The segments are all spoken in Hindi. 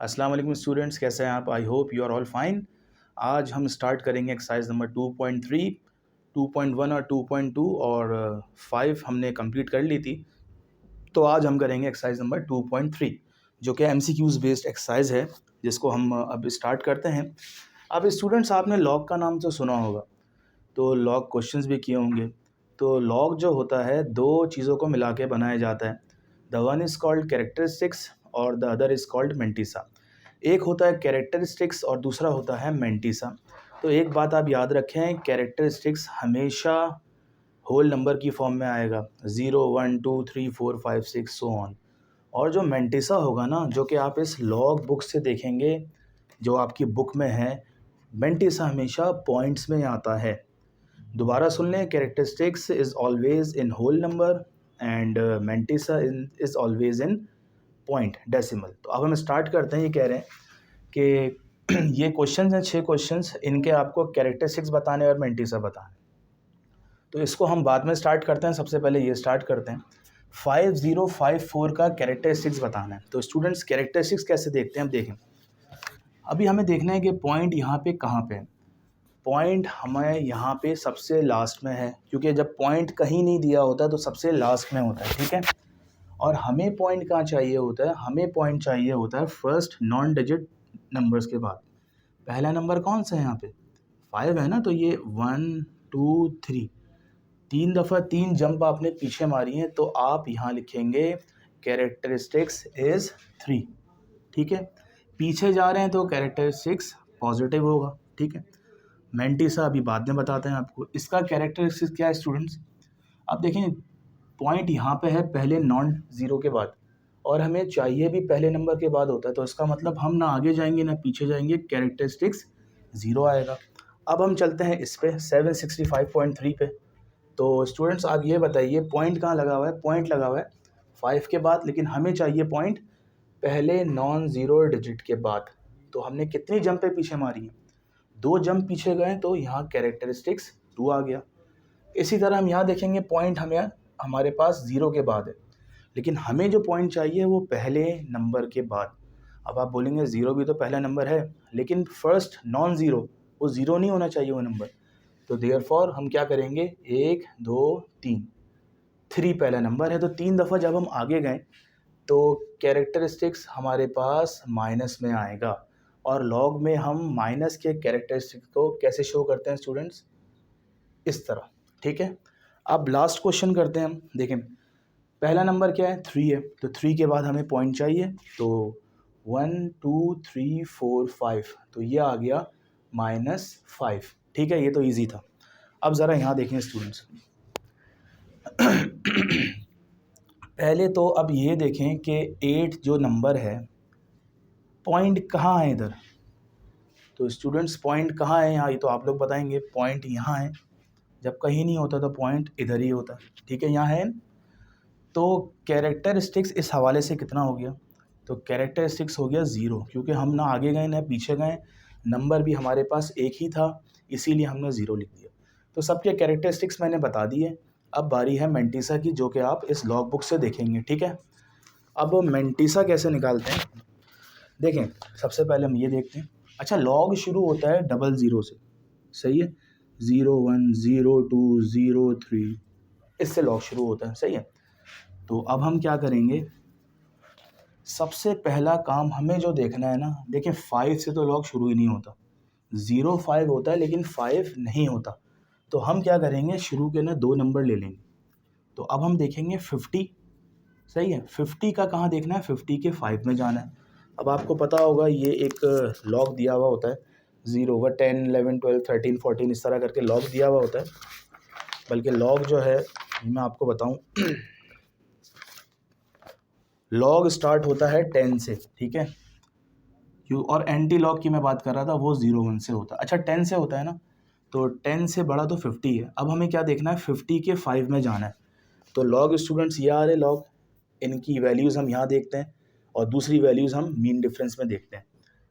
अस्सलाम वालेकुम स्टूडेंट्स, कैसे हैं आप? I hope you are all fine. आज हम स्टार्ट करेंगे एक्सरसाइज नंबर 2.3, 2.1 और 2.2 और 5 हमने कंप्लीट कर ली थी। तो आज हम करेंगे एक्सरसाइज नंबर 2.3 जो कि एमसीक्यूज़ बेस्ड एक्सरसाइज है, जिसको हम अब स्टार्ट करते हैं। अब स्टूडेंट्स, आपने लॉग का नाम तो सुना होगा, तो लॉग क्वेश्चंस भी किए होंगे। तो लॉग जो होता है दो चीज़ों को मिला के बनाया जाता है। The one is called characteristics और the other is called mantissa. एक होता है कैरेक्टरिस्टिक्स और दूसरा होता है मेंटिसा। तो एक बात आप याद रखें, कैरेक्टरिस्टिक्स हमेशा होल नंबर की फॉर्म में आएगा, 0 1 2 3 4 5 6 सो ऑन। और जो मेंटिसा होगा ना, जो कि आप इस लॉग बुक से देखेंगे, जो आपकी बुक में है, मेंटिसा हमेशा पॉइंट्स में आता है। दोबारा सुन लें, characteristics is always in whole number and mantissa is always in point decimal. तो अब हम स्टार्ट करते हैं। ये कह रहे हैं कि ये क्वेश्चंस हैं 6 क्वेश्चंस, इनके आपको कैरेक्टरिस्टिक्स बताने और मेंटिसा बताने। तो इसको हम बाद में स्टार्ट करते हैं। सबसे पहले ये स्टार्ट करते हैं। 5054 का कैरेक्टरिस्टिक्स बताना है। तो स्टूडेंट्स, कैरेक्टरिस्टिक्स कैसे देखते हैं, अब देखें। अभी हमें देखना है कि पॉइंट यहाँ पे कहाँ पे है। पॉइंट हमें यहाँ पे सबसे लास्ट में है, क्योंकि जब पॉइंट कहीं नहीं दिया होता तो सबसे लास्ट में होता है, ठीक है। और हमें पॉइंट कहाँ चाहिए होता है? हमें पॉइंट चाहिए होता है फर्स्ट नॉन डिजिट नंबर्स के बाद। पहला नंबर कौन सा है यहाँ पे? 5 है ना, तो ये 1 2 3, 3 दफ़ा 3 जंप आपने पीछे मारी हैं, तो आप यहाँ लिखेंगे कैरेक्टरिस्टिक्स इज़ 3, ठीक है। पीछे जा रहे हैं तो कैरेक्टरिस्टिक्स पॉजिटिव होगा, ठीक है। मेंटिसा अभी बाद में बताते हैं आपको। इसका कैरेक्टरिस्टिक्स क्या है स्टूडेंट्स? अब देखें, पॉइंट यहाँ पे है पहले नॉन ज़ीरो के बाद, और हमें चाहिए भी पहले नंबर के बाद होता है। तो इसका मतलब हम ना आगे जाएंगे ना पीछे जाएंगे, कैरेक्टरिस्टिक्स 0 आएगा। अब हम चलते हैं इस पे 765.3 पे। तो स्टूडेंट्स, आप ये बताइए पॉइंट कहाँ लगा हुआ है? पॉइंट लगा हुआ है 5 के बाद, लेकिन हमें चाहिए पॉइंट पहले नॉन ज़ीरो डिजिट के बाद। तो हमने कितनी जंप पे पीछे मारी है? 2 जंप पीछे गए, तो यहाँ कैरेक्टरिस्टिक्स 2 आ गया। इसी तरह हम यहाँ देखेंगे, पॉइंट हमारे पास 0 के बाद है, लेकिन हमें जो पॉइंट चाहिए वो पहले नंबर के बाद। अब आप बोलेंगे 0 भी तो पहला नंबर है, लेकिन फर्स्ट नॉन ज़ीरो, वो 0 नहीं होना चाहिए वो नंबर। तो देयरफॉर हम क्या करेंगे, 1 2 3, 3 पहला नंबर है। तो 3 दफ़ा जब हम आगे गए तो कैरेक्टरिस्टिक्स हमारे पास माइनस में आएगा। और लॉग में हम माइनस के कैरेक्टरिस्टिक्स को कैसे शो करते हैं स्टूडेंट्स? इस तरह, ठीक है। अब लास्ट क्वेश्चन करते हैं हम। देखें, पहला नंबर क्या है? 3 है, तो 3 के बाद हमें पॉइंट चाहिए। तो 1 2 3 4 5, तो ये आ गया -5, ठीक है। ये तो इजी था। अब ज़रा यहाँ देखें स्टूडेंट्स। पहले तो अब ये देखें कि 8 जो नंबर है, पॉइंट कहाँ है इधर? तो स्टूडेंट्स, पॉइंट कहाँ है यहाँ? ये तो आप लोग बताएंगे। पॉइंट यहाँ है, जब कहीं नहीं होता तो पॉइंट इधर ही होता है, ठीक है, यहाँ है। तो कैरेक्टरिस्टिक्स इस हवाले से कितना हो गया? तो कैरेक्टरिस्टिक्स हो गया 0, क्योंकि हम ना आगे गए ना पीछे गए, नंबर भी हमारे पास एक ही था, इसीलिए हमने 0 लिख दिया। तो सबके कैरेक्टरिस्टिक्स मैंने बता दिए। अब बारी है मेंटिसा की, जो कि आप इस लॉग बुक से देखेंगे, ठीक है। अब मेंटिसा कैसे निकालते हैं, देखें। सबसे पहले हम ये देखते हैं। अच्छा, लॉग शुरू होता है 00 से, सही है। 0 1 0 2 0 3, इससे लॉग शुरू होता है, सही है। तो अब हम क्या करेंगे, सबसे पहला काम हमें जो देखना है ना, देखिए 5 से तो लॉग शुरू ही नहीं होता। 0 5 होता है, लेकिन 5 नहीं होता। तो हम क्या करेंगे, शुरू के ना 2 नंबर ले लेंगे। तो अब हम देखेंगे 50, सही है। 50 का कहाँ देखना है? 50 के 5 में जाना है। अब आपको पता होगा ये एक लॉग दिया हुआ होता है, 0 व 10 11 12 13 14 इस तरह करके लॉग दिया हुआ होता है। बल्कि लॉग जो है, मैं आपको बताऊं, लॉग स्टार्ट होता है 10 से, ठीक है। और एंटी लॉग की मैं बात कर रहा था, वो 0 1 से होता है। अच्छा, 10 से होता है ना, तो 10 से बड़ा तो 50 है। अब हमें क्या देखना है, 50 के 5 में जाना है। तो लॉग स्टूडेंट्स ये आ रहे लॉग, इनकी वैल्यूज़ हम यहाँ देखते हैं और दूसरी वैल्यूज़ हम मीन डिफरेंस में देखते हैं।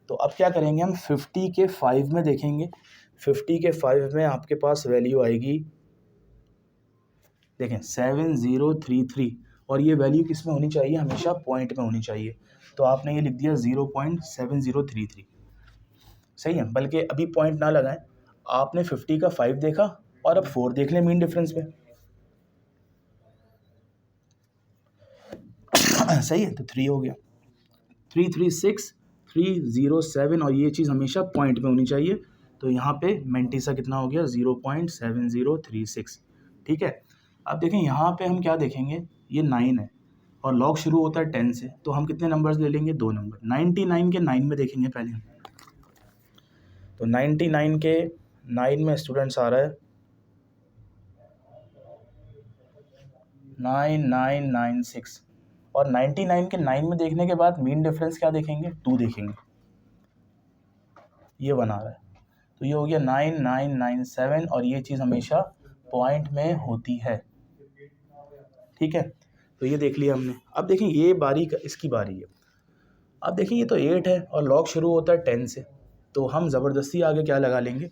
तो अब क्या करेंगे, हम 50 के 5 में देखेंगे। 50 के 5 में आपके पास वैल्यू आएगी, देखें 7033, और ये वैल्यू किस में होनी चाहिए, हमेशा पॉइंट में होनी चाहिए। तो आपने ये लिख दिया 0.7033, सही है। बल्कि अभी पॉइंट ना लगाएं, आपने 50 का 5 देखा और अब 4 देख लें मीन डिफरेंस में। सही है, तो 3 हो गया, 336, 307 और ये चीज़ हमेशा पॉइंट में होनी चाहिए। तो यहाँ पे मेंटिसा कितना हो गया, 0.7036, ठीक है। अब देखें यहाँ पे हम क्या देखेंगे, ये 9 है और लॉग शुरू होता है 10 से, तो हम कितने नंबर्स ले लेंगे, 2 नंबर। 99 के 9 में देखेंगे पहले हम, तो 99 के 9 में स्टूडेंट्स आ रहा है 9996 और 99 के 9 में देखने के बाद मीन डिफरेंस क्या देखेंगे, 2 देखेंगे, ये बना रहा है। तो ये हो गया 9997 और ये चीज़ हमेशा पॉइंट में होती है, ठीक है। तो ये देख लिया हमने। अब देखें ये बारी का, इसकी बारी है। अब देखें ये तो 8 है और लॉग शुरू होता है 10 से, तो हम ज़बरदस्ती आगे क्या लगा लेंगे,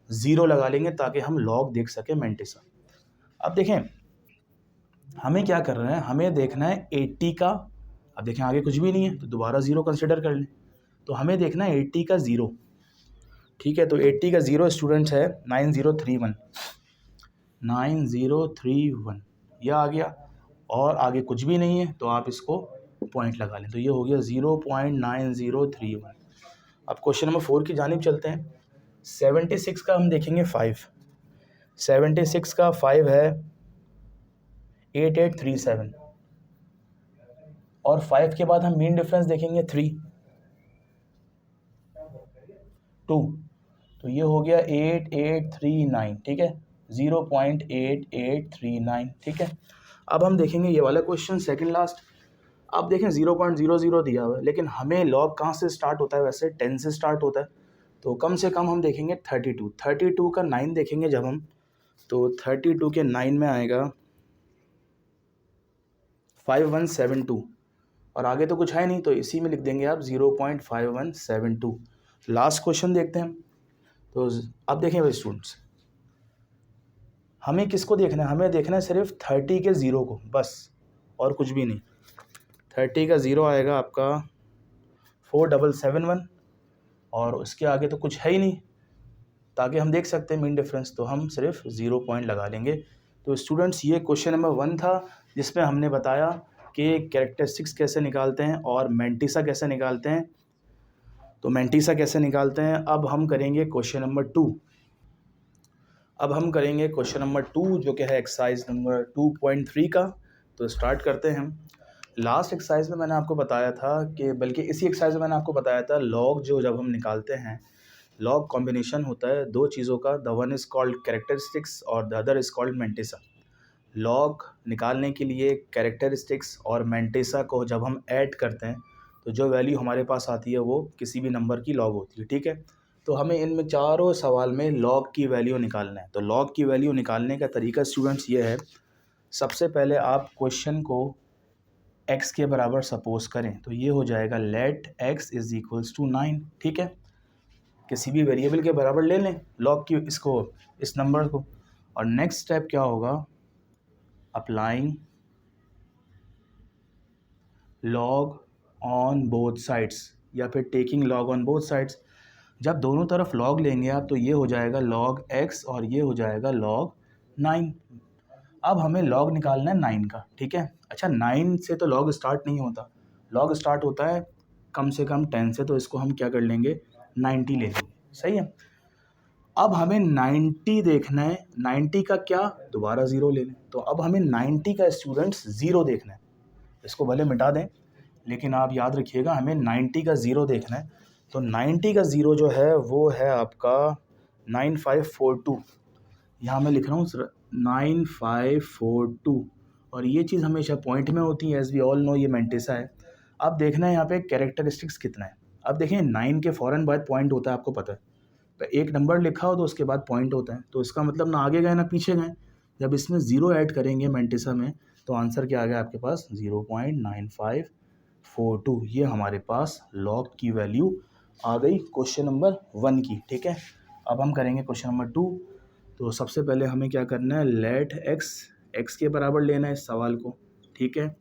0 लगा लेंगे ताकि हम लॉग देख सकें मेंटिसा। अब देखें हमें क्या कर रहे हैं, हमें देखना है 80 का, अब देखें आगे कुछ भी नहीं है तो दोबारा 0 कंसिडर कर लें। तो हमें देखना है 80 का 0, ठीक है। तो 80 का 0 स्टूडेंट्स है 9031, 9031 यह आ गया और आगे कुछ भी नहीं है तो आप इसको पॉइंट लगा लें। तो ये हो गया 0.9031। अब क्वेश्चन नंबर 4 की जानिब चलते हैं। 76 का हम देखेंगे 5, 76 का 5 है 8837 और 5 के बाद हम मीन डिफरेंस देखेंगे 3, 2, तो ये हो गया 8839, ठीक है, 0.8839, ठीक है। अब हम देखेंगे ये वाला क्वेश्चन सेकंड लास्ट। अब देखें 0.00 दिया हुआ है, लेकिन हमें लॉग कहाँ से स्टार्ट होता है, वैसे 10 से स्टार्ट होता है, तो कम से कम हम देखेंगे 32 का 9 देखेंगे जब हम, तो 32 के 9 में आएगा 5172 और आगे तो कुछ है नहीं, तो इसी में लिख देंगे आप 0.5172। लास्ट क्वेश्चन देखते हैं। तो अब देखें भाई स्टूडेंट्स, हमें किसको देखना है, हमें देखना है सिर्फ 30 के 0 को बस, और कुछ भी नहीं। 30 का 0 आएगा आपका 4771 और उसके आगे तो कुछ है ही नहीं, ताकि हम देख सकते हैं मीन डिफरेंस, तो हम सिर्फ 0 पॉइंट लगा लेंगे। तो स्टूडेंट्स ये क्वेश्चन नंबर 1 था, जिसमें हमने बताया कि कैरेक्टरिस्टिक्स कैसे निकालते हैं और मेंटिसा कैसे निकालते हैं। तो मेंटिसा कैसे निकालते हैं, अब हम करेंगे क्वेश्चन नंबर 2। अब हम करेंगे क्वेश्चन नंबर 2 जो कि है एक्सरसाइज नंबर 2.3 का। तो स्टार्ट करते हैं हम। लास्ट एक्सरसाइज में मैंने आपको बताया था कि, बल्कि इसी एक्सरसाइज में मैंने आपको बताया था, लॉग जो जब हम निकालते हैं, लॉग कॉम्बिनेशन होता है दो चीज़ों का, the one is called characteristics और the other is called mantissa. Log निकालने के लिए कैरेक्टरिस्टिक्स और मेंटिसा को जब हम ऐड करते हैं तो जो वैल्यू हमारे पास आती है वो किसी भी नंबर की लॉग होती है, ठीक है। तो हमें इनमें चारों सवाल में लॉग की वैल्यू निकालना है। तो लॉग की वैल्यू निकालने का तरीका स्टूडेंट्स ये है, सबसे पहले आप क्वेश्चन को x के बराबर सपोज करें, तो ये हो जाएगा let x is equals to 9, ठीक है। किसी भी वेरिएबल के बराबर ले लें लॉग की, इसको, इस नंबर को, और नेक्स्ट स्टेप क्या होगा, applying log on both sides या फिर taking log on both sides. जब दोनों तरफ लॉग लेंगे आप तो ये हो जाएगा लॉग x और ये हो जाएगा लॉग 9। अब हमें लॉग निकालना है 9 का, ठीक है। अच्छा 9 से तो लॉग स्टार्ट नहीं होता, लॉग स्टार्ट होता है कम से कम 10 से, तो इसको हम क्या कर लेंगे 90 ले लेंगे, सही है। अब हमें 90 देखना है, 90 का क्या, दोबारा 0 ले लें। तो अब हमें 90 का स्टूडेंट्स 0 देखना है, इसको भले मिटा दें लेकिन आप याद रखिएगा हमें 90 का 0 देखना है। तो 90 का 0 जो है वो है आपका 9542, यहाँ मैं लिख रहा हूँ 9542 और ये चीज़ हमेशा पॉइंट में होती है, एज वी ऑल नो ये मेंटिसा है। अब देखना है यहाँ पे कैरेक्टरिस्टिक्स कितना है। अब देखें 9 के फ़ौरन बाद पॉइंट होता है, आपको पता है, तो एक नंबर लिखा हो तो उसके बाद पॉइंट होता है, तो इसका मतलब ना आगे गए ना पीछे गए। जब इसमें 0 ऐड करेंगे मेंटिसा में तो आंसर क्या आ गया आपके पास 0.9542, ये हमारे पास लॉग की वैल्यू आ गई क्वेश्चन नंबर 1 की, ठीक है। अब हम करेंगे क्वेश्चन नंबर 2। तो सबसे पहले हमें क्या करना है, लेट x के बराबर लेना है इस सवाल को, ठीक है।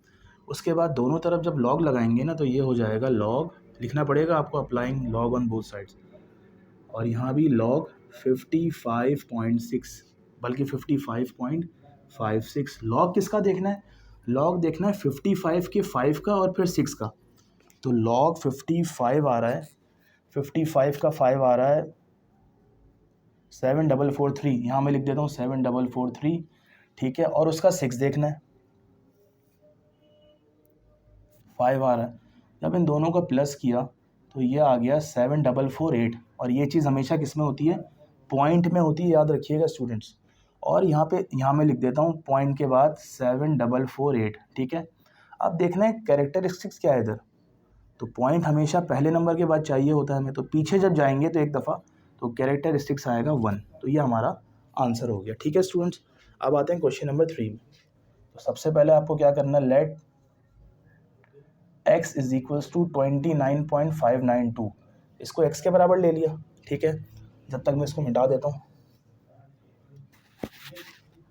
उसके बाद दोनों तरफ जब लॉग लगाएंगे ना तो ये हो जाएगा लॉग, लिखना पड़ेगा आपको applying log on both sides, और यहाँ भी लॉग 55.6 बल्कि 55.56। लॉग किसका देखना है? लॉग देखना है 55 के 5 का और फिर 6 का। तो लॉग 55 आ रहा है, 55 का 5 आ रहा है 7443, यहाँ मैं लिख देता हूँ 7443, ठीक है। और उसका 6 देखना है, 5 आ रहा है। जब इन दोनों का प्लस किया तो ये आ गया 7448, और ये चीज़ हमेशा किस में होती है? पॉइंट में होती है, याद रखिएगा स्टूडेंट्स। और यहाँ मैं लिख देता हूँ पॉइंट के बाद 7448, ठीक है। अब देखना है कैरेक्टरिस्टिक्स क्या है इधर, तो पॉइंट हमेशा पहले नंबर के बाद चाहिए होता है हमें, तो पीछे जब जाएंगे तो एक दफ़ा तो कैरेक्टरिस्टिक्स आएगा 1, तो ये हमारा आंसर हो गया, ठीक है स्टूडेंट्स। अब आते हैं क्वेश्चन नंबर 3 में। तो सबसे पहले आपको क्या करना है, let x is equals to 29.592, इसको x के बराबर ले लिया, ठीक है। जब तक मैं इसको मिटा देता हूँ।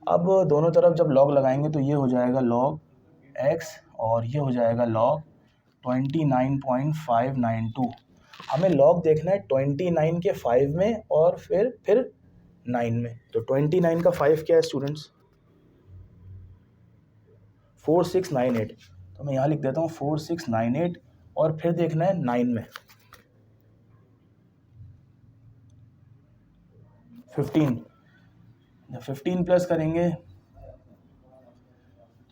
अब दोनों तरफ जब लॉग लगाएंगे तो ये हो जाएगा लॉग x और ये हो जाएगा लॉग 29.592। हमें लॉग देखना है 29 के 5 में और फिर 9 में। तो 29 का 5 क्या है स्टूडेंट्स? 4698, तो मैं यहाँ लिख देता हूँ 4698, और फिर देखना है 9 में 15। जब 15 प्लस करेंगे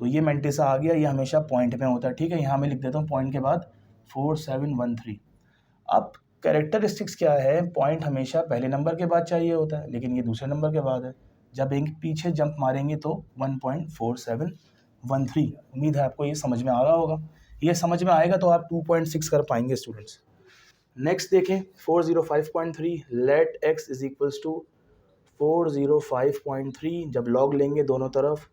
तो ये मेंटिसा आ गया, ये हमेशा पॉइंट में होता है, ठीक है। यहाँ मैं लिख देता हूँ पॉइंट के बाद 4713। अब कैरेक्टरिस्टिक्स क्या है, पॉइंट हमेशा पहले नंबर के बाद चाहिए होता है, लेकिन ये दूसरे नंबर के बाद है। जब एक पीछे जंप मारेंगे तो 1.4713। उम्मीद है आपको ये समझ में आ रहा होगा। ये समझ में आएगा तो आप 2.6 कर पाएंगे स्टूडेंट्स। नेक्स्ट देखें 405.3, let x is equals to 405.3। जब लॉग लेंगे दोनों तरफ,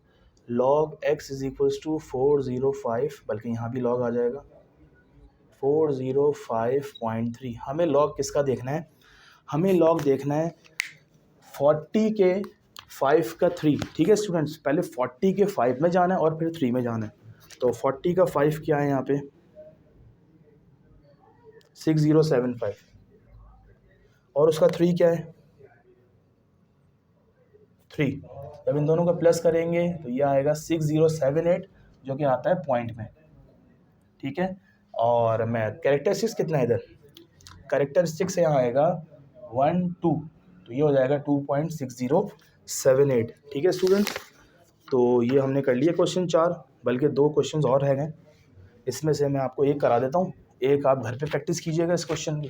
log x is equals to 405, बल्कि यहाँ भी लॉग आ जाएगा 405.3। हमें लॉग किसका देखना है? हमें लॉग देखना है 40 के 5 का 3, ठीक है स्टूडेंट्स। पहले 40 के 5 में जाना है और फिर 3 में जाना है। तो 40 का 5 क्या है यहाँ पे? 6075, और उसका 3 क्या है? 3। जब इन दोनों का प्लस करेंगे तो ये आएगा 6078, जो कि आता है पॉइंट में, ठीक है। और मैं कैरेक्टरिस्टिक्स कितना है इधर? कैरेक्टरिस्टिक्स यहाँ आएगा 1 2, तो ये हो जाएगा 2.6078, ठीक है स्टूडेंट। तो ये हमने कर लिया क्वेश्चन 4, बल्कि 2 क्वेश्चन और रह गए। इसमें से मैं आपको एक करा देता हूँ, एक आप घर पे प्रैक्टिस कीजिएगा इस क्वेश्चन की।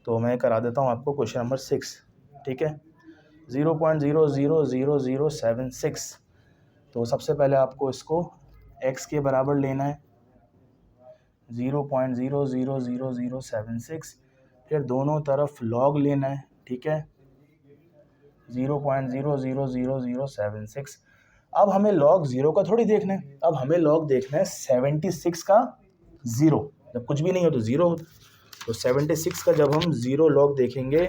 तो मैं करा देता हूँ आपको क्वेश्चन नंबर 6, ठीक है। 0.000076। तो सबसे पहले आपको इसको x के बराबर लेना है 0.000076, फिर दोनों तरफ log लेना है, ठीक है 0.000076। अब हमें log 0 का थोड़ी देखना है, अब हमें log देखना है 76 का 0। जब कुछ भी नहीं हो तो 0 हो, तो 76 का जब हम 0 log देखेंगे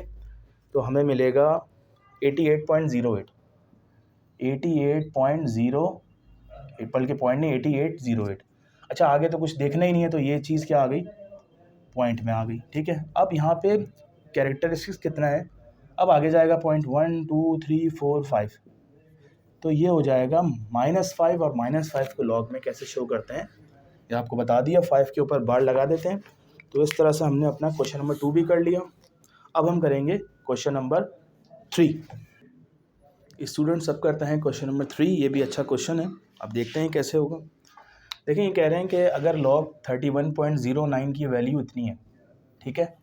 तो हमें मिलेगा 88.08, 88.08, बल्कि पॉइंट नहीं 8808। अच्छा आगे तो कुछ देखना ही नहीं है, तो ये चीज़ क्या आ गई? पॉइंट में आ गई, ठीक है। अब यहाँ पे कैरेक्टरिस्टिक्स कितना है? अब आगे जाएगा पॉइंट 1 2 3 4 5, तो ये हो जाएगा -5, और -5 को लॉग में कैसे शो करते हैं ये आपको बता दिया। 5 के ऊपर बार लगा देते हैं। तो इस तरह से हमने अपना क्वेश्चन नंबर 2 भी कर लिया। अब हम करेंगे क्वेश्चन नंबर 3। स्टूडेंट सब करते हैं क्वेश्चन नंबर 3, ये भी अच्छा क्वेश्चन है। अब देखते हैं कैसे होगा। देखिए ये कह रहे हैं कि अगर लॉग 31.09 की वैल्यू इतनी है, ठीक है,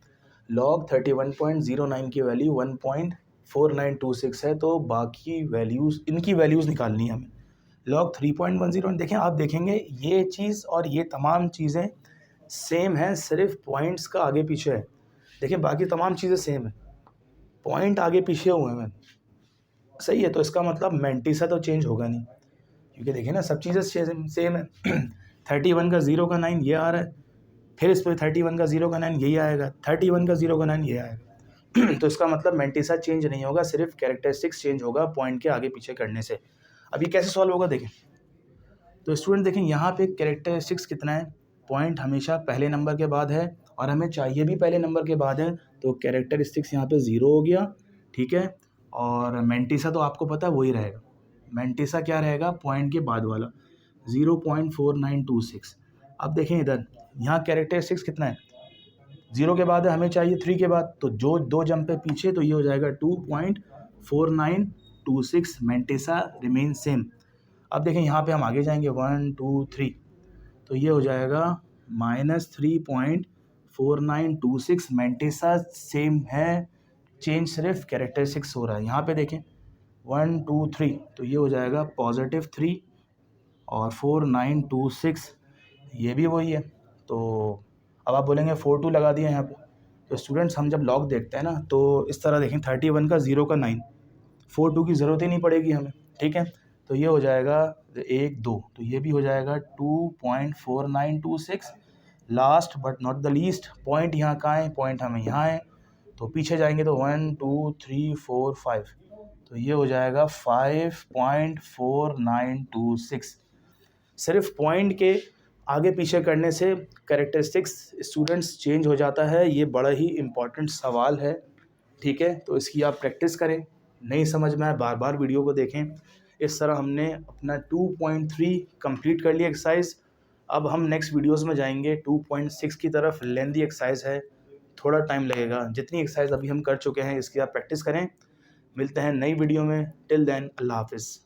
लॉग 31.09 की वैल्यू 1.4926 है, तो बाकी वैल्यूज़, इनकी वैल्यूज़ निकालनी है हमें। लॉग 3.10, देखें आप देखेंगे ये चीज़ और ये तमाम चीज़ें सेम हैं, सिर्फ पॉइंट्स का आगे पीछे है। देखिए बाकी तमाम चीज़ें सेम है, पॉइंट आगे पीछे हुए हैं, सही है। तो इसका मतलब मेंटिसा तो चेंज होगा नहीं, क्योंकि देखिए ना सब चीज़ें सेम है। 31 का 0 का 9 ये आ रहा है, फिर इस पर 31 का 0 का 9 यही आएगा, 31 का 0 का 9 ये आएगा। तो इसका मतलब मेंटिसा चेंज नहीं होगा, सिर्फ कैरेक्टरिस्टिक्स चेंज होगा पॉइंट के आगे पीछे करने से। अब ये कैसे सॉल्व होगा देखें। तो स्टूडेंट देखें यहाँ पे कैरेक्टरिस्टिक्स कितना है, पॉइंट हमेशा पहले नंबर के बाद है और हमें चाहिए भी पहले नंबर के बाद है, तो कैरेक्टरिस्टिक्स यहाँ पे 0 हो गया, ठीक है। और मैंटिसा तो आपको पता है वही रहेगा, मैंटिसा क्या रहेगा, पॉइंट के बाद वाला 0.4926। अब देखें इधर, यहाँ कैरेक्टरिस्टिक्स कितना है, 0 के बाद है, हमें चाहिए 3 के बाद, तो जो 2 जंप पे पीछे, तो ये हो जाएगा 2.4926, मैंटिसा रिमेन सेम। अब देखें यहाँ पे हम आगे जाएंगे 1 2 3, तो ये हो जाएगा -3.4926, मैंटिसा सेम है, चेंज सिर्फ कैरेक्टरिस्टिक्स हो रहा है। यहाँ पे देखें 1 2 3, तो ये हो जाएगा +3 और 4926 ये भी वही है। तो अब आप बोलेंगे 42 लगा दिया यहाँ पे, तो स्टूडेंट्स हम जब लॉग देखते हैं ना, तो इस तरह देखें 31 का 0 का 9, 42 की ज़रूरत ही नहीं पड़ेगी हमें, ठीक है। तो ये हो जाएगा 1 2, तो ये भी हो जाएगा 2.4926। Last but not the least, point यहाँ कहाँ है, पॉइंट हमें यहाँ है, तो पीछे जाएंगे तो 1 2 3 4 5, तो ये हो जाएगा 5.4926। सिर्फ पॉइंट के आगे पीछे करने से कैरेक्टरिस्टिक्स स्टूडेंट्स चेंज हो जाता है, ये बड़ा ही इम्पॉर्टेंट सवाल है, ठीक है। तो इसकी आप प्रैक्टिस करें, नहीं समझ में आए बार बार वीडियो को देखें। इस तरह हमने अपना 2.3 कंप्लीट कर लिया एक्सरसाइज। अब हम नेक्स्ट वीडियोस में जाएंगे 2.6 की तरफ, लेंदी एक्सरसाइज है, थोड़ा टाइम लगेगा। जितनी एक्सरसाइज अभी हम कर चुके हैं इसकी आप प्रैक्टिस करें। मिलते हैं नई वीडियो में, टिल देन अल्लाह हाफिज़।